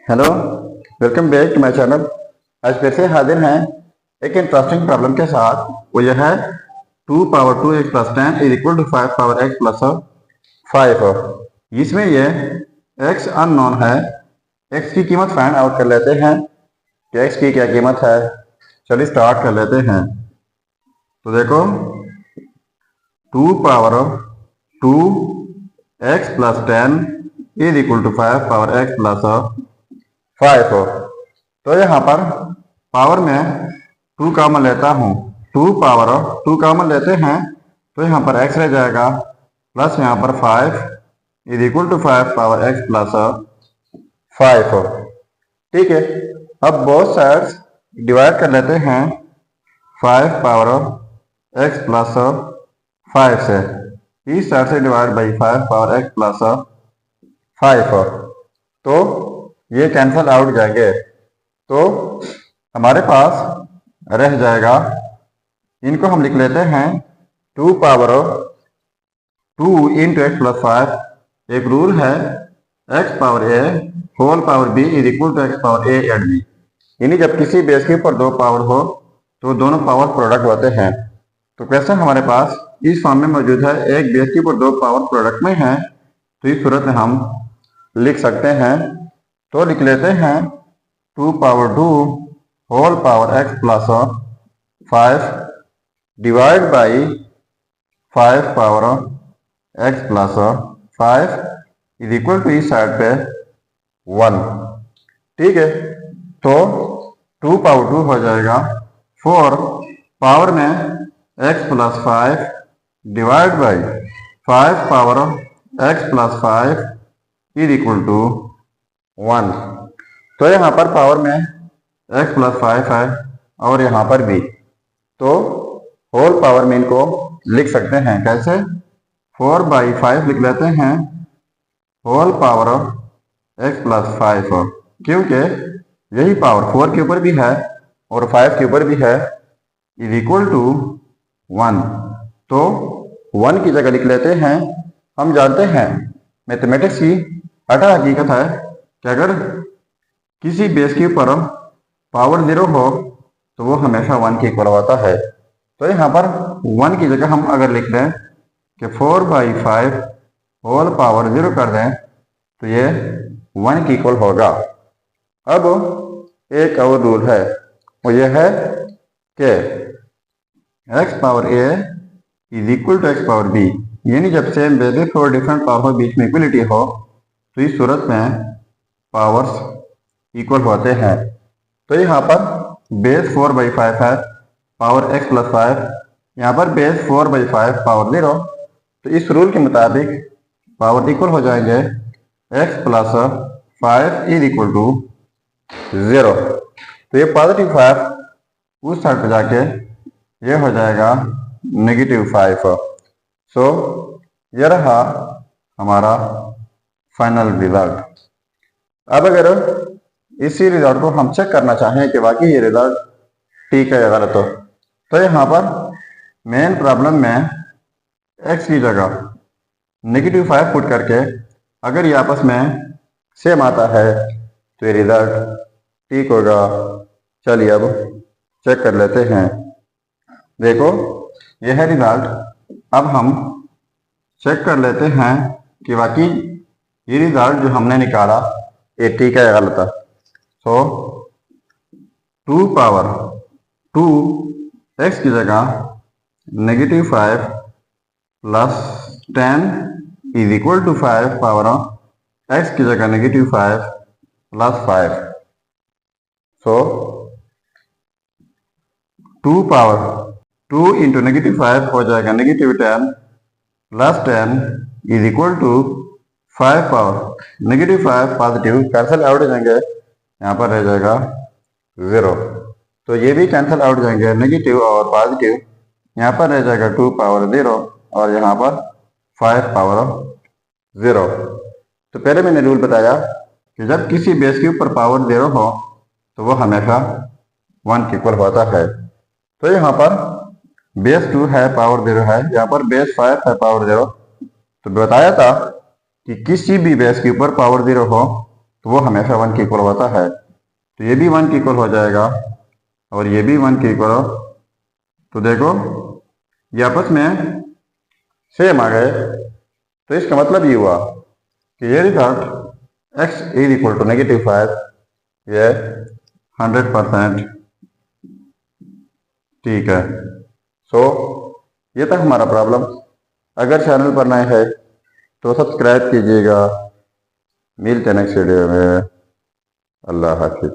Hello, welcome back to my channel. आज फिर से हाजिर हैं एक इंटरेस्टिंग प्रॉब्लम के साथ। वो यह है 2 power 2x plus 10 is equal to 5 power x plus 5। इसमें ये x अननोन है। x की कीमत फाइंड आउट कर लेते हैं कि x की क्या कीमत है। चलिए स्टार्ट कर लेते हैं। तो देखो 2 power 2x plus 10 is equal to 5 power x plus 5 हो। तो यहाँ पर पावर में 2 कॉमन लेता हूँ। 2 पावर 2 कॉमन लेते हैं तो यहाँ पर x रह जाएगा प्लस यहाँ पर 5 is equal to 5 power x plus 5 हो। ठीक है, अब बोथ साइड्स डिवाइड कर लेते हैं 5 पावर x प्लस 5 से। इस साइड से divide by 5 power x plus 5 हो। तो ये कैंसल आउट जाएंगे तो हमारे पास रह जाएगा, इनको हम लिख लेते हैं 2 पावर 2 इंटू एक्स प्लस 5। एक रूल है x power a whole power b is equal to x power a and b। यानी जब किसी बेस के ऊपर दो पावर हो तो दोनों पावर प्रोडक्ट होते हैं। तो क्वेश्चन हमारे पास इस फॉर्म में मौजूद है, एक बेस के ऊपर दो पावर प्रोडक्ट में है। तो इस सूरत में हम लिख सकते हैं, तो लिख लेते हैं 2 power 2 whole power x plus 5 divide by 5 power x plus 5 is equal to इस साइड पे 1। ठीक है, तो 2 पावर 2 हो जाएगा 4 पावर में x plus 5 divide by 5 power x plus 5 is equal to 1। तो यहाँ पर पावर में x प्लस 5 है और यहाँ पर भी, तो होल पावर में इनको लिख सकते हैं कैसे, 4 बाई 5 लिख लेते हैं होल पावर x प्लस 5 हो, क्योंकि यही पावर 4 के ऊपर भी है और 5 के ऊपर भी है, इज इक्वल टू 1। तो 1 की जगह लिख लेते हैं। हम जानते हैं मैथमेटिक्स की अटा हकीकत है कि अगर किसी बेस के ऊपर पावर 0 हो तो वो हमेशा 1 के इक्वल होता है। तो यहाँ पर 1 की जगह हम अगर लिख दें कि 4 बाई 5 होल पावर 0 कर दें तो ये 1 के इक्वल होगा। अब एक और रूल है, वो ये है कि x power a is equal to x power b। यानी जब सेम बेसिस और डिफरेंट पावर बीच में इक्वलिटी हो तो इस सूरत में पावर्स इक्वल होते हैं। तो यहाँ पर बेस 4 बाई 5 है पावर x प्लस 5, यहाँ पर बेस 4 बाई 5 पावर 0। तो इस रूल के मुताबिक पावर इक्वल हो जाएंगे x plus 5 is equal to 0। तो ये पॉजिटिव 5 उस साइड पर जाके ये हो जाएगा -5। सो ये रहा हमारा फाइनल रिजल्ट। अब अगर इसी रिजल्ट को हम चेक करना चाहें कि वाकई ये रिजल्ट ठीक है या गलत हो, तो यहाँ पर मेन प्रॉब्लम में x की जगह -5 पुट करके अगर ये आपस में सेम आता है तो ये रिजल्ट ठीक होगा। चलिए अब चेक कर लेते हैं। देखो यह है रिजल्ट। अब हम चेक कर लेते हैं कि वाकई ये रिजल्ट जो हमने निकाला ये ठीक है या गलत है। तो 2 पावर 2 x की जगह -5 plus 10 is equal to 5 power x की जगह -5 प्लस 5। सो 2 पावर 2 इंटू -5 हो जाएगा -10 plus 10 is equal to 5 power -5 positive cancel out हो जाएंगे, यहाँ पर रह जाएगा 0। तो ये भी कैंसिल आउट जाएंगे, नेगेटिव और पॉजिटिव, यहाँ पर रह जाएगा 2 पावर 0 और यहाँ पर 5 पावर 0। तो पहले मैंने रूल बताया कि जब किसी बेस के ऊपर पावर 0 हो तो वो हमेशा 1 के इक्वल होता है। तो यहाँ पर बेस 2 है पावर 0 है, यहाँ पर बेस 5 है पावर 0। तो बताया था कि किसी भी बेस के ऊपर पावर 0 हो तो वो हमेशा 1 के इक्वल होता है। तो ये भी 1 के इक्वल हो जाएगा और ये भी 1 के इक्वल हो। तो देखो ये आपस में सेम आ गए। तो इसका मतलब ये हुआ कि ये result x is equal to -5 ये 100% ठीक है। सो ये था हमारा प्रॉब्लम। अगर चैनल पर नए हैं तो सब्सक्राइब कीजिएगा। मिलते हैं नेक्स्ट वीडियो में। अल्लाह हाफिज।